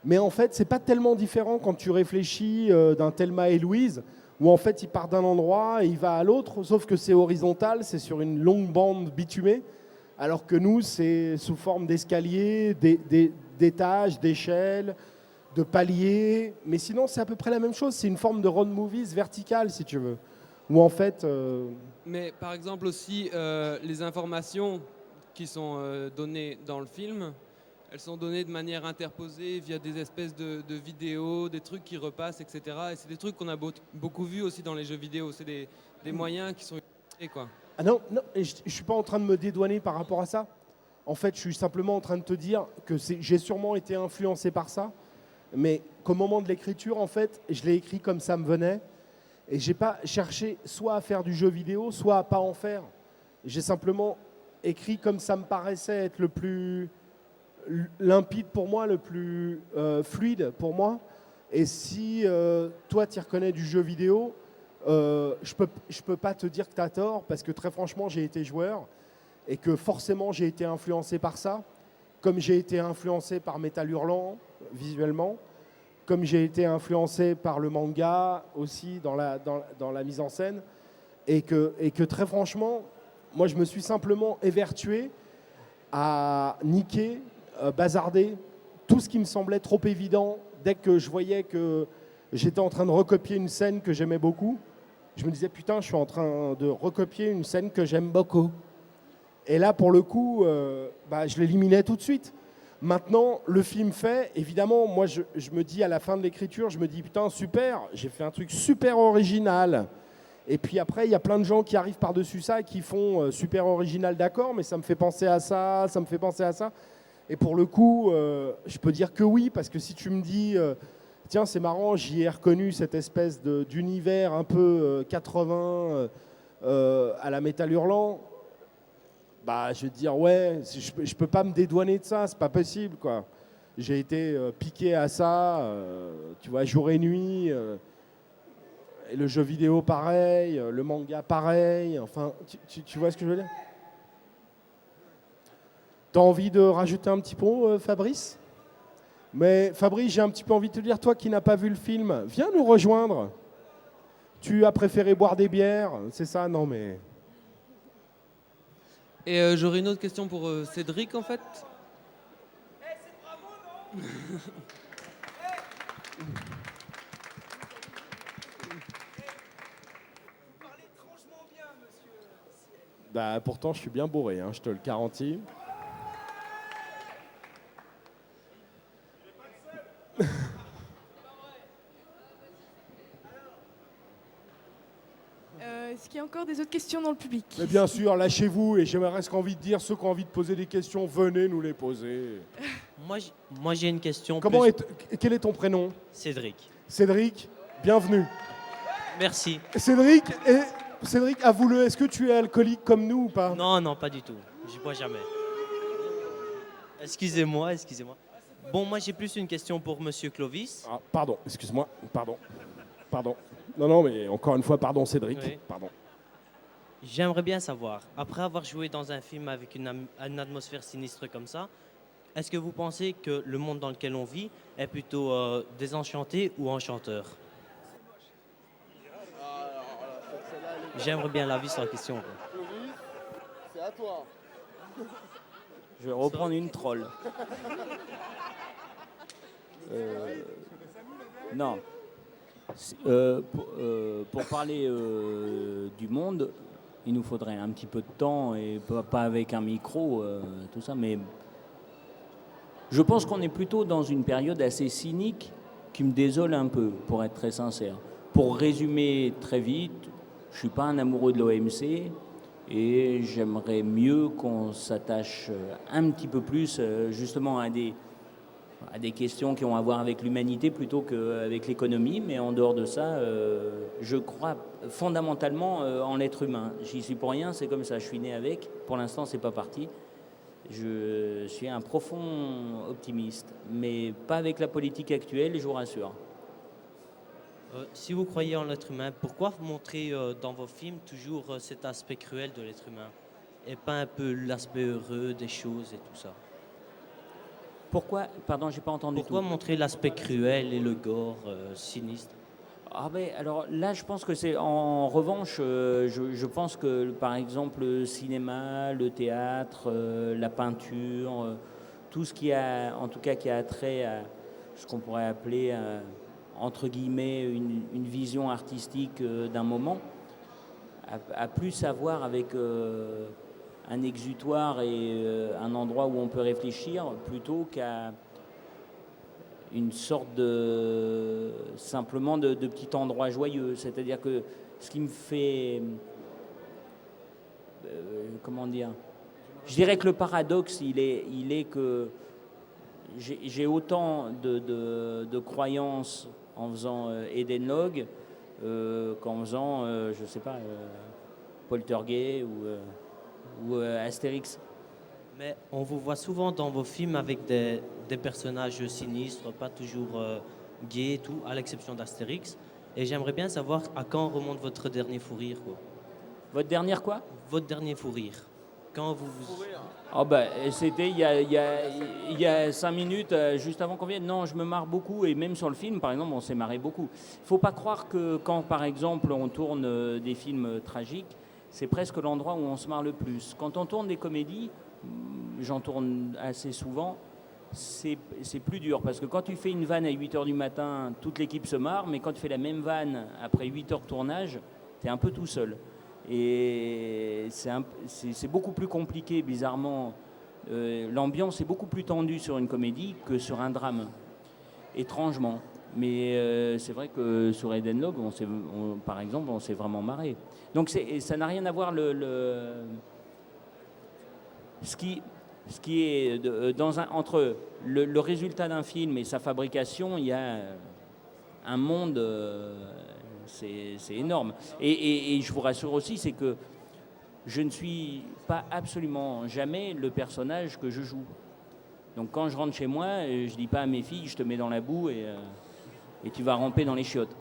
Speaker 8: Mais en fait, c'est pas tellement différent quand tu réfléchis d'un Thelma et Louise, où en fait, il part d'un endroit et il va à l'autre, sauf que c'est horizontal, c'est sur une longue bande bitumée, alors que nous, c'est sous forme d'escaliers, d'étages, d'échelles, de paliers. Mais sinon, c'est à peu près la même chose. C'est une forme de road movies verticale, si tu veux, où en fait...
Speaker 6: Mais par exemple aussi, les informations qui sont données dans le film, elles sont données de manière interposée via des espèces de vidéos, des trucs qui repassent, etc. Et c'est des trucs qu'on a beaucoup vus aussi dans les jeux vidéo. C'est des moyens qui sont utilisés, quoi.
Speaker 8: Ah non, je ne suis pas en train de me dédouaner par rapport à ça. En fait, je suis simplement en train de te dire que j'ai sûrement été influencé par ça, mais qu'au moment de l'écriture, en fait, je l'ai écrit comme ça me venait. Et je n'ai pas cherché soit à faire du jeu vidéo, soit à pas en faire. J'ai simplement écrit comme ça me paraissait être le plus limpide pour moi, le plus fluide pour moi. Et si toi, tu reconnais du jeu vidéo, je peux pas te dire que tu as tort, parce que très franchement, j'ai été joueur et que forcément, j'ai été influencé par ça, comme j'ai été influencé par Métal Hurlant, visuellement, comme j'ai été influencé par le manga aussi dans la mise en scène, et que très franchement, moi je me suis simplement évertué à niquer, bazarder tout ce qui me semblait trop évident. Dès que je voyais que j'étais en train de recopier une scène que j'aimais beaucoup, je me disais putain, je suis en train de recopier une scène que j'aime beaucoup. Et là pour le coup, je l'éliminais tout de suite. Maintenant, le film fait, évidemment, moi je me dis à la fin de l'écriture, je me dis putain super, j'ai fait un truc super original. Et puis après, il y a plein de gens qui arrivent par-dessus ça et qui font super original, d'accord, mais ça me fait penser à ça, ça me fait penser à ça. Et pour le coup, je peux dire que oui, parce que si tu me dis, tiens c'est marrant, j'y ai reconnu cette espèce d'univers un peu 80 à la Métal Hurlant, bah, je vais te dire, ouais, je peux pas me dédouaner de ça, c'est pas possible, quoi. J'ai été piqué à ça, tu vois, jour et nuit. Et le jeu vidéo, pareil. Le manga, pareil. Enfin, tu vois ce que je veux dire? T'as envie de rajouter un petit mot, Fabrice? Mais Fabrice, j'ai un petit peu envie de te dire, toi qui n'as pas vu le film, viens nous rejoindre. Tu as préféré boire des bières, c'est ça? Non, mais...
Speaker 6: Et j'aurais une autre question pour Cédric, en fait.
Speaker 8: Bah, pourtant, je suis bien bourré, hein, je te le garantis.
Speaker 2: Est-ce qu'il y a encore des autres questions dans le public?
Speaker 8: Mais bien sûr, lâchez-vous, et j'aimerais ce qu'envie de dire, ceux qui ont envie de poser des questions, venez nous les poser.
Speaker 10: Moi, j'ai une question.
Speaker 8: Quel est ton prénom?
Speaker 10: Cédric.
Speaker 8: Cédric, bienvenue.
Speaker 10: Merci.
Speaker 8: Cédric, avoue-le, est-ce que tu es alcoolique comme nous ou pas?
Speaker 10: Non, non, pas du tout. Je bois jamais. Excusez-moi. Bon, moi, j'ai plus une question pour Monsieur Clovis.
Speaker 8: Ah, pardon, excuse-moi, pardon. Non, mais encore une fois, pardon Cédric,
Speaker 10: Oui.
Speaker 8: pardon.
Speaker 10: J'aimerais bien savoir, après avoir joué dans un film avec une atmosphère sinistre comme ça, est-ce que vous pensez que le monde dans lequel on vit est plutôt désenchanté ou enchanteur? J'aimerais bien l'avis sur la question.
Speaker 7: C'est à toi.
Speaker 4: Je vais reprendre une troll. Non. Pour parler du monde, il nous faudrait un petit peu de temps et pas avec un micro, tout ça, mais je pense qu'on est plutôt dans une période assez cynique qui me désole un peu, pour être très sincère. Pour résumer très vite, je ne suis pas un amoureux de l'OMC et j'aimerais mieux qu'on s'attache un petit peu plus justement à des questions qui ont à voir avec l'humanité plutôt qu'avec l'économie. Mais en dehors de ça, je crois fondamentalement en l'être humain. J'y suis pour rien, c'est comme ça, je suis né avec. Pour l'instant, c'est pas parti. Je suis un profond optimiste, mais pas avec la politique actuelle, je vous rassure.
Speaker 10: Si vous croyez en l'être humain, pourquoi montrer dans vos films toujours cet aspect cruel de l'être humain et pas un peu l'aspect heureux des choses et tout ça?
Speaker 4: Pourquoi? Pardon, j'ai pas entendu.
Speaker 10: Pourquoi montrer l'aspect cruel et le gore sinistre?
Speaker 4: Ah ben, alors là, je pense que c'est... En revanche, je pense que, par exemple, le cinéma, le théâtre, la peinture, tout ce qui a, en tout cas, qui a trait à ce qu'on pourrait appeler, entre guillemets, une vision artistique d'un moment, a plus à voir avec un exutoire et un endroit où on peut réfléchir, plutôt qu'à une sorte de simplement de petit endroit joyeux. C'est-à-dire que ce qui me fait comment dire, je dirais que le paradoxe il est que j'ai autant de croyances en faisant Eden Log qu'en faisant je sais pas Poltergeist ou Astérix.
Speaker 10: Mais on vous voit souvent dans vos films avec des personnages sinistres, pas toujours gays et tout, à l'exception d'Astérix. Et j'aimerais bien savoir à quand remonte votre dernier fou rire, quoi.
Speaker 4: Votre dernière quoi?
Speaker 10: Votre dernier fou rire. Quand vous...
Speaker 4: Oh bah, c'était il y a 5 minutes, juste avant qu'on vienne. Non, je me marre beaucoup, et même sur le film, par exemple, on s'est marré beaucoup. Il ne faut pas croire que quand, par exemple, on tourne des films tragiques, c'est presque l'endroit où on se marre le plus. Quand on tourne des comédies, j'en tourne assez souvent, c'est plus dur. Parce que quand tu fais une vanne à 8h du matin, toute l'équipe se marre, mais quand tu fais la même vanne après 8 heures de tournage, tu es un peu tout seul. Et c'est beaucoup plus compliqué, bizarrement. L'ambiance est beaucoup plus tendue sur une comédie que sur un drame, étrangement. Mais c'est vrai que sur Eden Log, par exemple, on s'est vraiment marré. Donc ça n'a rien à voir ce qui est entre le résultat d'un film et sa fabrication, il y a un monde, c'est énorme. Et je vous rassure aussi, c'est que je ne suis pas absolument jamais le personnage que je joue. Donc quand je rentre chez moi, je dis pas à mes filles, je te mets dans la boue et tu vas ramper dans les chiottes.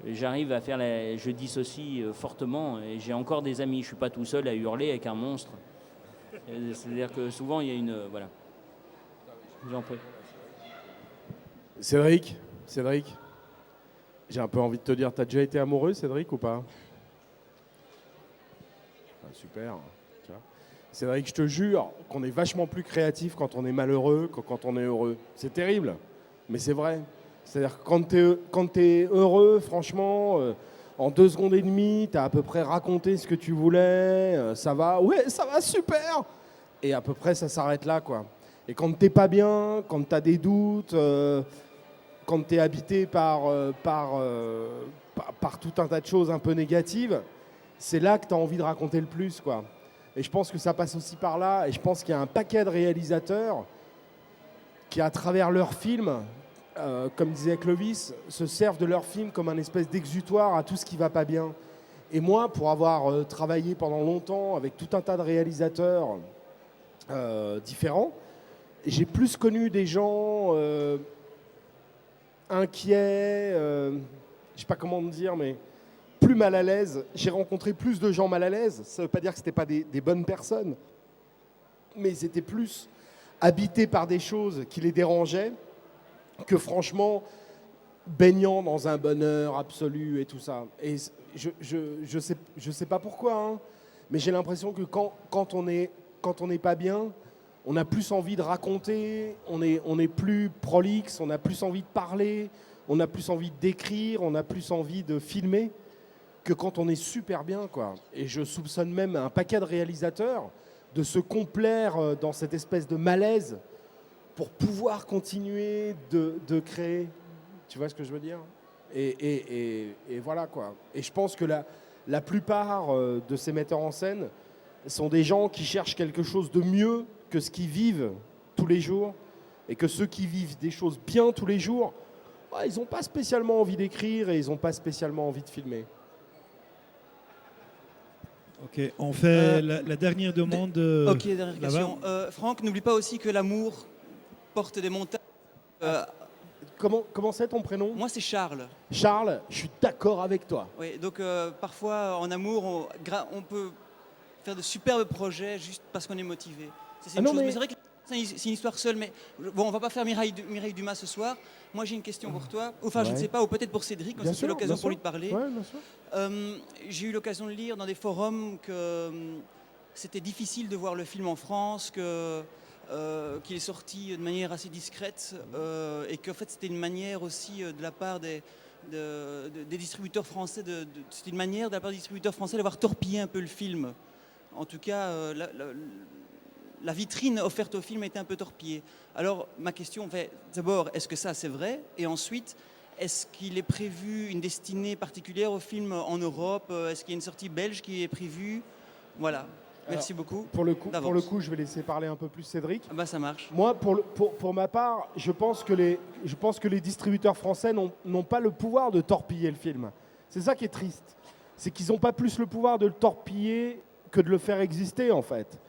Speaker 4: J'arrive à faire je dissocie fortement et j'ai encore des amis. Je suis pas tout seul à hurler avec un monstre. C'est-à-dire que souvent il y a une voilà. Je vous en prie.
Speaker 3: Cédric, j'ai un peu envie de te dire, t'as déjà été amoureux, Cédric, ou pas? Ah, super. Tu vois. Cédric, je te jure qu'on est vachement plus créatif quand on est malheureux que quand on est heureux. C'est terrible, mais c'est vrai. C'est-à-dire que quand t'es heureux, franchement, en 2 secondes et demie, t'as à peu près raconté ce que tu voulais, ça va, ouais, ça va, super. Et à peu près, ça s'arrête là, quoi. Et quand t'es pas bien, quand t'as des doutes, quand t'es habité par tout un tas de choses un peu négatives, c'est là que t'as envie de raconter le plus, quoi. Et je pense que ça passe aussi par là. Et je pense qu'il y a un paquet de réalisateurs qui, à travers leurs films, comme disait Clovis, se servent de leurs films comme un espèce d'exutoire à tout ce qui ne va pas bien. Et moi, pour avoir travaillé pendant longtemps avec tout un tas de réalisateurs différents, j'ai plus connu des gens inquiets, je ne sais pas comment te dire, mais plus mal à l'aise. J'ai rencontré plus de gens mal à l'aise. Ça ne veut pas dire que ce n'étaient pas des bonnes personnes, mais ils étaient plus habités par des choses qui les dérangeaient que franchement baignant dans un bonheur absolu et tout ça. Et je sais pas pourquoi, hein, mais j'ai l'impression que quand on n'est pas bien, on a plus envie de raconter, on est plus prolixe, on a plus envie de parler, on a plus envie d'écrire, on a plus envie de filmer que quand on est super bien, quoi. Et je soupçonne même un paquet de réalisateurs de se complaire dans cette espèce de malaise pour pouvoir continuer de créer. Tu vois ce que je veux dire ? Et voilà, quoi. Et je pense que la plupart de ces metteurs en scène sont des gens qui cherchent quelque chose de mieux que ce qu'ils vivent tous les jours. Et que ceux qui vivent des choses bien tous les jours, ils n'ont pas spécialement envie d'écrire et ils n'ont pas spécialement envie de filmer.
Speaker 1: Ok, on fait la dernière demande.
Speaker 11: Ok, dernière question. Franck, n'oublie pas aussi que l'amour porte des montagnes.
Speaker 8: Comment c'est ton prénom ?
Speaker 11: Moi, c'est Charles.
Speaker 8: Charles, je suis d'accord avec toi.
Speaker 11: Oui, donc parfois, en amour, on peut faire de superbes projets juste parce qu'on est motivé. C'est une chose. Mais c'est vrai que c'est une histoire seule. Mais bon, on va pas faire Mireille Dumas ce soir. Moi, j'ai une question pour toi. Enfin, je ne sais pas, ou peut-être pour Cédric, quand c'est l'occasion pour lui de parler.
Speaker 8: Ouais, bien sûr.
Speaker 11: J'ai eu l'occasion de lire dans des forums que c'était difficile de voir le film en France, qu'il est sorti de manière assez discrète et qu'en fait c'était une manière aussi de la part des distributeurs français, c'était une manière de la part des distributeurs français d'avoir torpillé un peu le film. En tout cas, la vitrine offerte au film était un peu torpillée. Alors ma question, d'abord, est-ce que ça c'est vrai ? Et ensuite, est-ce qu'il est prévu une destinée particulière au film en Europe ? Est-ce qu'il y a une sortie belge qui est prévue ? Voilà. Merci beaucoup.
Speaker 8: Pour le coup, je vais laisser parler un peu plus Cédric.
Speaker 11: Ah bah ça marche.
Speaker 8: Moi, pour ma part, je pense que les distributeurs français n'ont pas le pouvoir de torpiller le film. C'est ça qui est triste. C'est qu'ils n'ont pas plus le pouvoir de le torpiller que de le faire exister, en fait.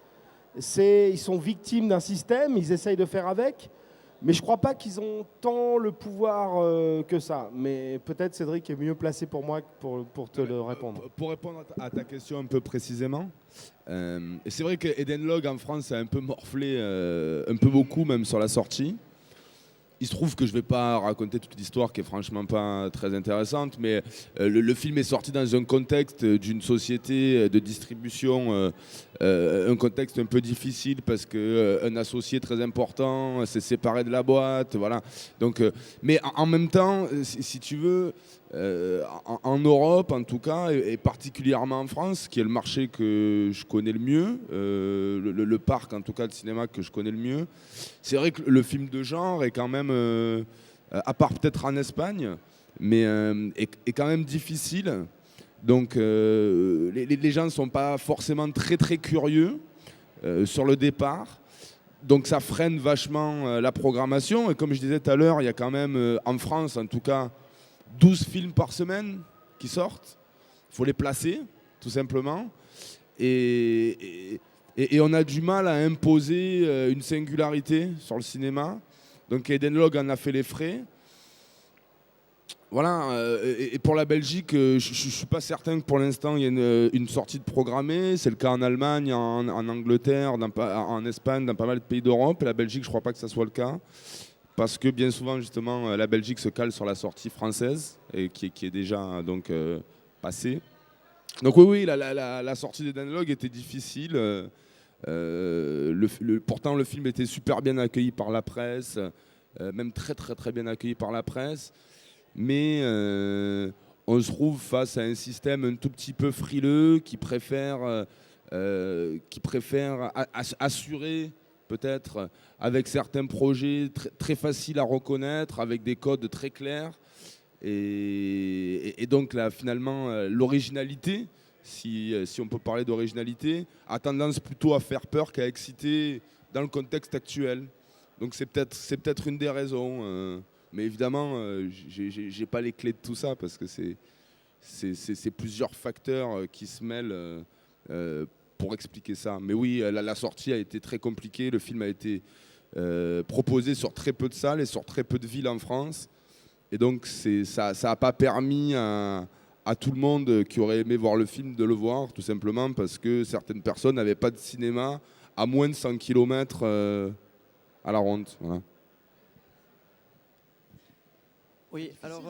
Speaker 8: Ils sont victimes d'un système, ils essayent de faire avec, mais je ne crois pas qu'ils ont tant le pouvoir que ça. Mais peut-être Cédric est mieux placé pour moi pour te le répondre.
Speaker 9: Pour répondre à ta question un peu précisément, c'est vrai que Eden Log en France a un peu morflé, un peu beaucoup même sur la sortie. Il se trouve que je ne vais pas raconter toute l'histoire qui est franchement pas très intéressante, mais le film est sorti dans un contexte d'une société de distribution, un contexte un peu difficile parce qu'un associé très important s'est séparé de la boîte, voilà. Donc, mais en même temps, si tu veux, en Europe en tout cas, et particulièrement en France, qui est le marché que je connais le mieux, le parc en tout cas de cinéma que je connais le mieux, c'est vrai que le film de genre est quand même, à part peut-être en Espagne, mais est quand même difficile. Donc les gens ne sont pas forcément très très curieux sur le départ. Donc ça freine vachement la programmation. Et comme je disais tout à l'heure, il y a quand même, en France en tout cas, 12 films par semaine qui sortent. Il faut les placer, tout simplement. Et on a du mal à imposer une singularité sur le cinéma. Donc Eden Log en a fait les frais. Voilà, et pour la Belgique, je ne suis pas certain que pour l'instant il y ait une sortie de programmée. C'est le cas en Allemagne, en Angleterre, en Espagne, dans pas mal de pays d'Europe. Et la Belgique, je ne crois pas que ça soit le cas. Parce que bien souvent, justement, la Belgique se cale sur la sortie française, et qui est déjà donc, passée. Donc oui, la sortie d'Eden Log était difficile. Pourtant, le film était super bien accueilli par la presse, même très très très bien accueilli par la presse. Mais on se trouve face à un système un tout petit peu frileux qui préfère assurer peut-être avec certains projets très faciles à reconnaître, avec des codes très clairs. Et donc là, finalement, l'originalité, si on peut parler d'originalité, a tendance plutôt à faire peur qu'à exciter dans le contexte actuel. Donc c'est peut-être une des raisons. Mais évidemment, j'ai pas les clés de tout ça parce que c'est plusieurs facteurs qui se mêlent pour expliquer ça. Mais oui, la sortie a été très compliquée. Le film a été proposé sur très peu de salles et sur très peu de villes en France. Et donc ça n'a pas permis à tout le monde qui aurait aimé voir le film de le voir, tout simplement parce que certaines personnes n'avaient pas de cinéma à moins de 100 km à la ronde. Voilà.
Speaker 11: Oui, alors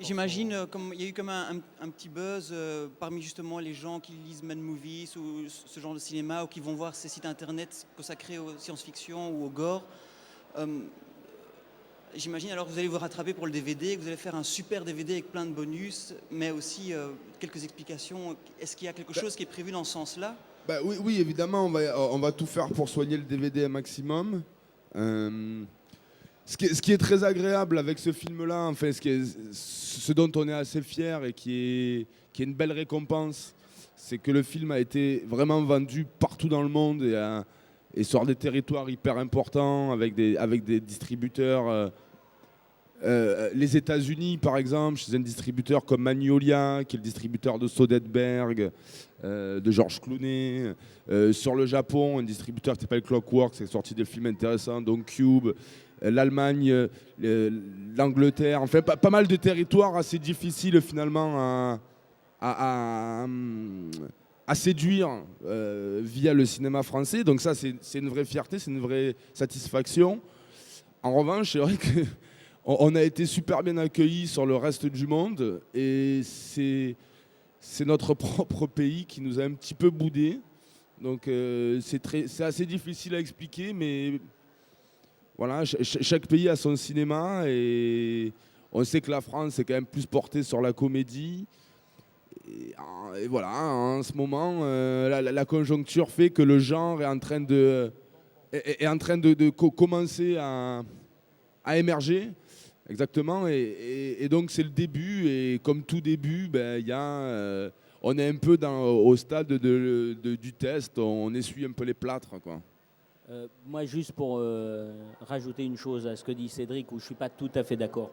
Speaker 11: j'imagine comme il y a eu comme un petit buzz parmi justement les gens qui lisent Mad Movies ou ce genre de cinéma ou qui vont voir ces sites internet consacrés aux science-fiction ou au gore. J'imagine alors que vous allez vous rattraper pour le DVD, que vous allez faire un super DVD avec plein de bonus, mais aussi quelques explications. Est-ce qu'il y a quelque chose qui est prévu dans ce sens-là ?
Speaker 9: Oui, évidemment, on va tout faire pour soigner le DVD un maximum. Ce qui est très agréable avec ce film-là, enfin, ce dont on est assez fier et qui est une belle récompense, c'est que le film a été vraiment vendu partout dans le monde et sur des territoires hyper importants avec des distributeurs. Les États-Unis, par exemple, chez un distributeur comme Magnolia, qui est le distributeur de Soderbergh, de George Clooney. Sur le Japon, un distributeur qui s'appelle Clockworks, qui a sorti des films intéressants, dont Cube. L'Allemagne, l'Angleterre, enfin pas mal de territoires assez difficiles finalement à séduire via le cinéma français. Donc ça, c'est une vraie fierté, c'est une vraie satisfaction. En revanche, c'est vrai qu'on a été super bien accueillis sur le reste du monde et c'est notre propre pays qui nous a un petit peu boudés. Donc c'est assez difficile à expliquer, mais voilà, chaque pays a son cinéma et on sait que la France est quand même plus portée sur la comédie. Et voilà, en ce moment, la conjoncture fait que le genre est en train de commencer à émerger. Exactement, et donc c'est le début, et comme tout début, on est un peu au stade du test, on essuie un peu les plâtres, quoi.
Speaker 4: Moi, juste pour rajouter une chose à ce que dit Cédric, où je ne suis pas tout à fait d'accord.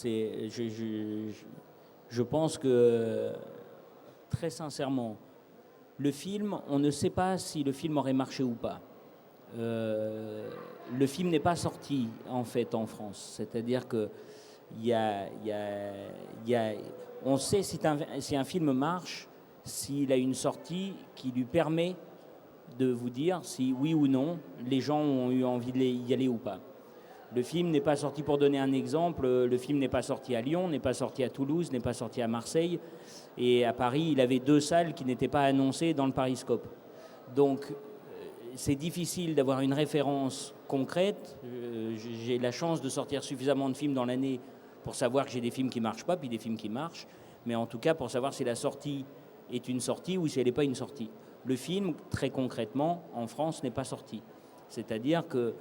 Speaker 4: Je pense que, très sincèrement, le film, on ne sait pas si le film aurait marché ou pas. Le film n'est pas sorti, en fait, en France. C'est-à-dire que on sait si un film marche, s'il a une sortie qui lui permet de vous dire si oui ou non les gens ont eu envie d'y aller ou pas. Le film n'est pas sorti, pour donner un exemple, le film n'est pas sorti à Lyon, n'est pas sorti à Toulouse, n'est pas sorti à Marseille, et à Paris il avait 2 salles qui n'étaient pas annoncées dans le Pariscope. Donc c'est difficile d'avoir une référence concrète. J'ai la chance de sortir suffisamment de films dans l'année pour savoir que j'ai des films qui ne marchent pas puis des films qui marchent, mais en tout cas pour savoir si la sortie est une sortie ou si elle n'est pas une sortie. Le film, très concrètement, en France, n'est pas sorti. C'est-à-dire que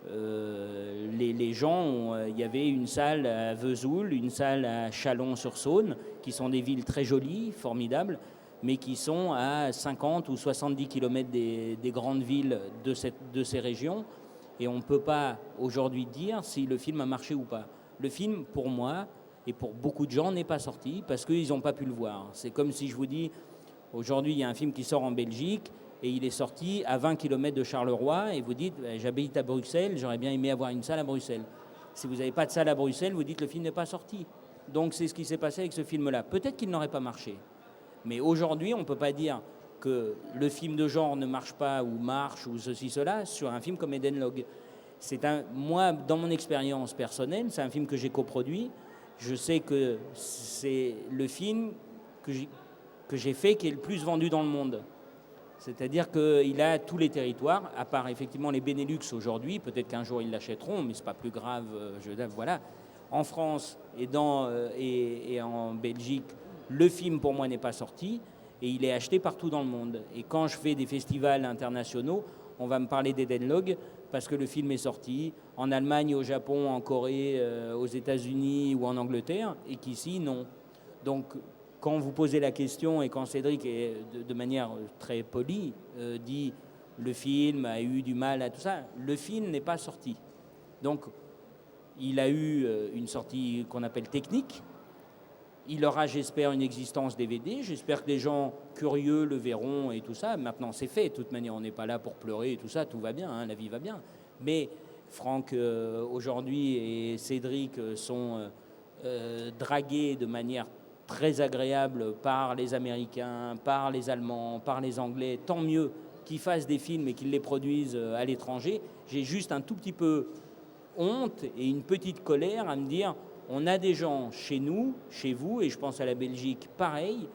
Speaker 4: les gens, il y avait une salle à Vesoul, une salle à Chalon-sur-Saône, qui sont des villes très jolies, formidables, mais qui sont à 50 ou 70 km des grandes villes de ces régions. Et on ne peut pas aujourd'hui dire si le film a marché ou pas. Le film, pour moi, et pour beaucoup de gens, n'est pas sorti parce qu'ils n'ont pas pu le voir. C'est comme si je vous dis... Aujourd'hui, il y a un film qui sort en Belgique et il est sorti à 20 km de Charleroi et vous dites j'habite à Bruxelles, j'aurais bien aimé avoir une salle à Bruxelles. Si vous n'avez pas de salle à Bruxelles, vous dites le film n'est pas sorti. Donc c'est ce qui s'est passé avec ce film-là. Peut-être qu'il n'aurait pas marché. Mais aujourd'hui, on ne peut pas dire que le film de genre ne marche pas ou marche ou ceci, cela sur un film comme Eden Log. Moi, dans mon expérience personnelle, c'est un film que j'ai coproduit. Je sais que c'est le film que j'ai fait qui est le plus vendu dans le monde. C'est-à-dire qu'il a tous les territoires, à part effectivement les Benelux aujourd'hui. Peut-être qu'un jour ils l'achèteront, mais ce n'est pas plus grave. Voilà. En France et en Belgique, le film pour moi n'est pas sorti et il est acheté partout dans le monde. Et quand je fais des festivals internationaux, on va me parler d'Eden Log parce que le film est sorti en Allemagne, au Japon, en Corée, aux États-Unis ou en Angleterre, et qu'ici, non. Donc, quand vous posez la question et quand Cédric, de manière très polie, dit le film a eu du mal à tout ça, le film n'est pas sorti. Donc, il a eu une sortie qu'on appelle technique. Il aura, j'espère, une existence DVD. J'espère que les gens curieux le verront et tout ça. Maintenant, c'est fait. De toute manière, on n'est pas là pour pleurer et tout ça. Tout va bien, hein, la vie va bien. Mais Franck, aujourd'hui, et Cédric sont dragués de manière très agréable par les Américains, par les Allemands, par les Anglais. Tant mieux qu'ils fassent des films et qu'ils les produisent à l'étranger. J'ai juste un tout petit peu honte et une petite colère à me dire on a des gens chez nous, chez vous, et je pense à la Belgique, pareil,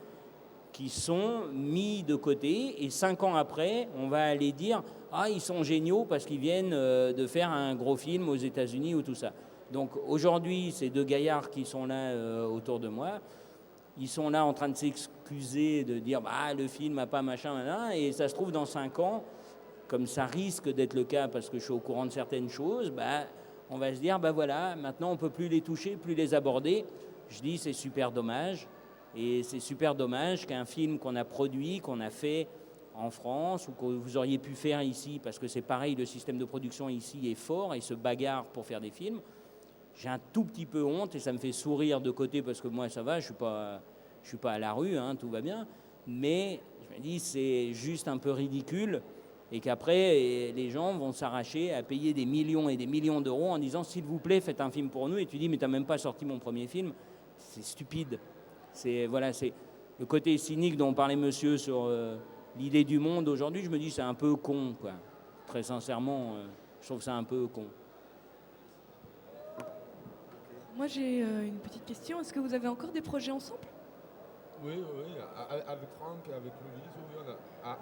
Speaker 4: qui sont mis de côté, et 5 ans après, on va aller dire « Ah, ils sont géniaux parce qu'ils viennent de faire un gros film aux États-Unis ou tout ça ». Donc aujourd'hui, ces deux gaillards qui sont là autour de moi, ils sont là en train de s'excuser, de dire bah, « le film n'a pas machin, et ça se trouve dans 5 ans, comme ça risque d'être le cas parce que je suis au courant de certaines choses, bah, on va se dire, ben voilà, maintenant on ne peut plus les toucher, plus les aborder. Je dis, c'est super dommage. Et c'est super dommage qu'un film qu'on a produit, qu'on a fait en France, ou que vous auriez pu faire ici, parce que c'est pareil, le système de production ici est fort et se bagarre pour faire des films. J'ai un tout petit peu honte et ça me fait sourire de côté parce que moi, ça va, je suis pas à la rue, hein, tout va bien. Mais je me dis, c'est juste un peu ridicule. Et qu'après, les gens vont s'arracher à payer des millions et des millions d'euros en disant « S'il vous plaît, faites un film pour nous ». Et tu dis « Mais tu n'as même pas sorti mon premier film ». C'est stupide. C'est le côté cynique dont parlait monsieur sur l'idée du monde aujourd'hui. Je me dis « C'est un peu con, quoi ». Très sincèrement, je trouve ça un peu con.
Speaker 2: Moi, j'ai une petite question. Est-ce que vous avez encore des projets ensemble ?
Speaker 9: Oui, avec Franck et avec Louise. Oui, on a...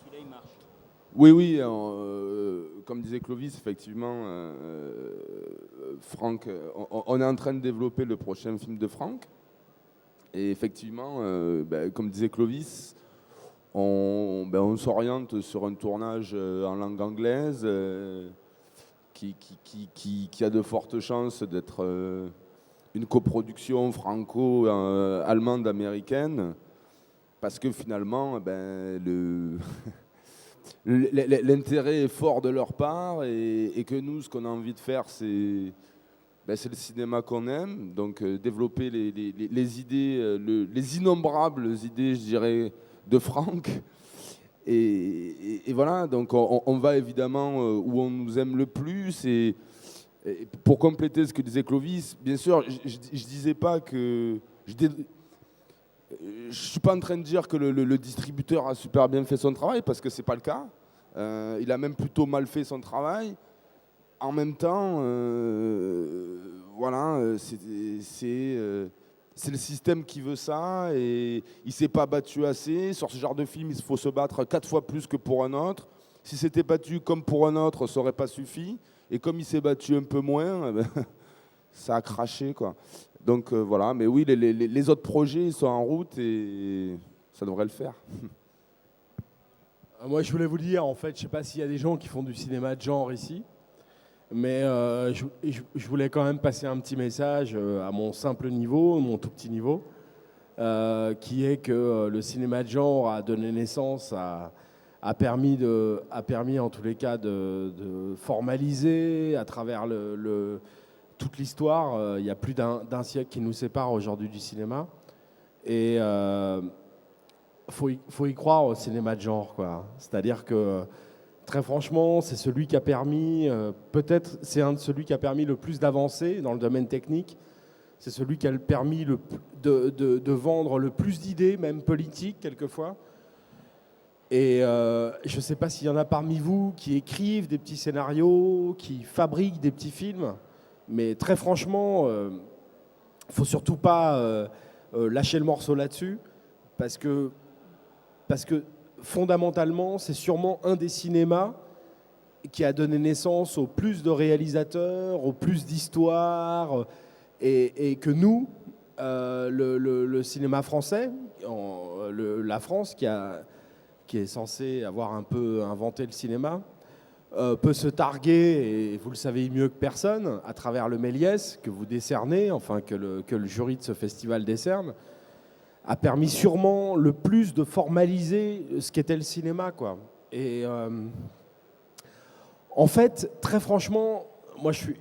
Speaker 4: Celui-là, il marche.
Speaker 9: Oui, comme disait Clovis, effectivement, Franck, on est en train de développer le prochain film de Franck. Et effectivement, comme disait Clovis, on s'oriente sur un tournage en langue anglaise qui a de fortes chances d'être une coproduction franco-allemande-américaine. Parce que finalement, l'intérêt est fort de leur part et que nous, ce qu'on a envie de faire, c'est le cinéma qu'on aime. Donc développer les idées, les innombrables idées, je dirais, de Franck. Et voilà, donc on va évidemment où on nous aime le plus. Et pour compléter ce que disait Clovis, bien sûr, je disais pas que... Je ne suis pas en train de dire que le distributeur a super bien fait son travail, parce que ce n'est pas le cas. Il a même plutôt mal fait son travail. En même temps, voilà, c'est le système qui veut ça, et il ne s'est pas battu assez. Sur ce genre de film, il faut se battre 4 fois plus que pour un autre. Si c'était battu comme pour un autre, ça n'aurait pas suffi. Et comme il s'est battu un peu moins, ça a craché, quoi. Donc voilà, mais oui, les autres projets ils sont en route et ça devrait le faire.
Speaker 8: Moi, je voulais vous dire, en fait, je ne sais pas s'il y a des gens qui font du cinéma de genre ici, mais je voulais quand même passer un petit message à mon simple niveau, mon tout petit niveau, qui est que le cinéma de genre a donné naissance a permis en tous les cas de formaliser à travers toute l'histoire. Il y a plus d'un siècle qui nous sépare aujourd'hui du cinéma. Et faut y croire au cinéma de genre, quoi. C'est-à-dire que, très franchement, c'est celui qui a permis, peut-être c'est un de celui qui a permis le plus d'avancer dans le domaine technique. C'est celui qui a permis de vendre le plus d'idées, même politiques, quelquefois. Et je ne sais pas s'il y en a parmi vous qui écrivent des petits scénarios, qui fabriquent des petits films, mais très franchement, il ne faut surtout pas lâcher le morceau là-dessus, parce que fondamentalement, c'est sûrement un des cinémas qui a donné naissance au plus de réalisateurs, au plus d'histoires, et que nous, le cinéma français, la France qui est censée avoir un peu inventé le cinéma, peut se targuer, et vous le savez mieux que personne, à travers le Méliès que vous décernez, enfin que le jury de ce festival décerne, a permis sûrement le plus de formaliser ce qu'était le cinéma, quoi. Et en fait, très franchement, moi je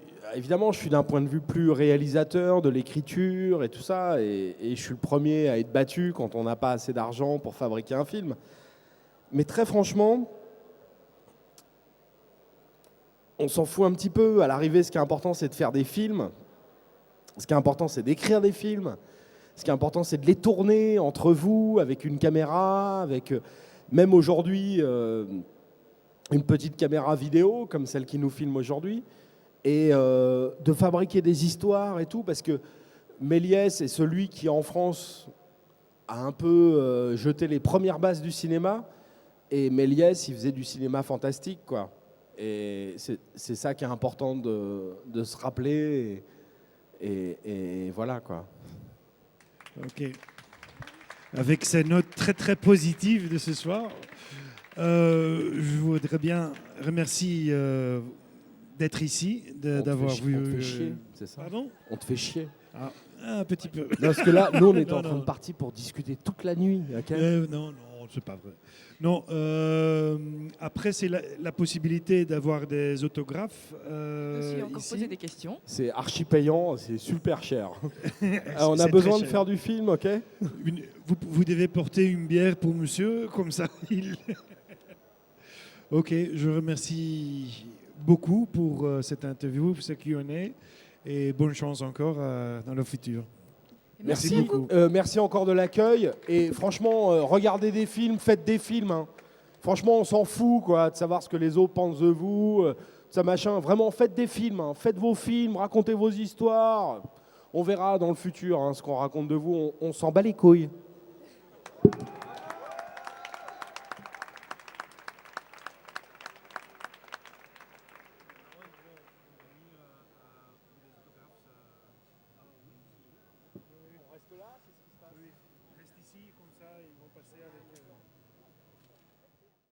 Speaker 8: suis d'un point de vue plus réalisateur de l'écriture et tout ça, et je suis le premier à être battu quand on n'a pas assez d'argent pour fabriquer un film. Mais très franchement, on s'en fout un petit peu. À l'arrivée, ce qui est important, c'est de faire des films. Ce qui est important, c'est d'écrire des films. Ce qui est important, c'est de les tourner entre vous, avec une caméra, avec même aujourd'hui une petite caméra vidéo, comme celle qui nous filme aujourd'hui, et de fabriquer des histoires et tout, parce que Méliès est celui qui, en France, a un peu jeté les premières bases du cinéma, et Méliès, il faisait du cinéma fantastique, quoi. Et c'est ça qui est important de se rappeler, et voilà, quoi.
Speaker 1: Ok. Avec ces notes très très positives de ce soir, je voudrais bien remercier d'être ici, d'avoir vu.
Speaker 8: On te fait chier, c'est ça?
Speaker 1: Pardon?
Speaker 8: On te fait chier.
Speaker 1: Ah, un petit peu.
Speaker 8: Non, parce que là, nous, on est en
Speaker 1: Non,
Speaker 8: train
Speaker 1: non.
Speaker 8: de partir pour discuter toute la nuit. Ok.
Speaker 1: Non, c'est pas vrai. Non, après, c'est la possibilité d'avoir des autographes.
Speaker 2: Aussi encore
Speaker 1: ici.
Speaker 2: poser des questions.
Speaker 8: C'est archi payant, c'est super cher. On
Speaker 1: C'est
Speaker 8: a besoin
Speaker 1: très
Speaker 8: de
Speaker 1: cher.
Speaker 8: faire du film, ok?
Speaker 1: Vous devez porter une bière pour monsieur, comme ça. Ok, je remercie beaucoup pour cette interview, pour ce Q&A, et bonne chance encore dans le futur.
Speaker 2: Merci à
Speaker 1: beaucoup.
Speaker 8: Merci encore de l'accueil. Et franchement, regardez des films, faites des films, hein. Franchement, on s'en fout, quoi, de savoir ce que les autres pensent de vous, ça machin. Vraiment, faites des films, hein. Faites vos films, racontez vos histoires. On verra dans le futur, hein, ce qu'on raconte de vous. On s'en bat les couilles.
Speaker 1: Reste ici, comme ça, ils vont passer avec...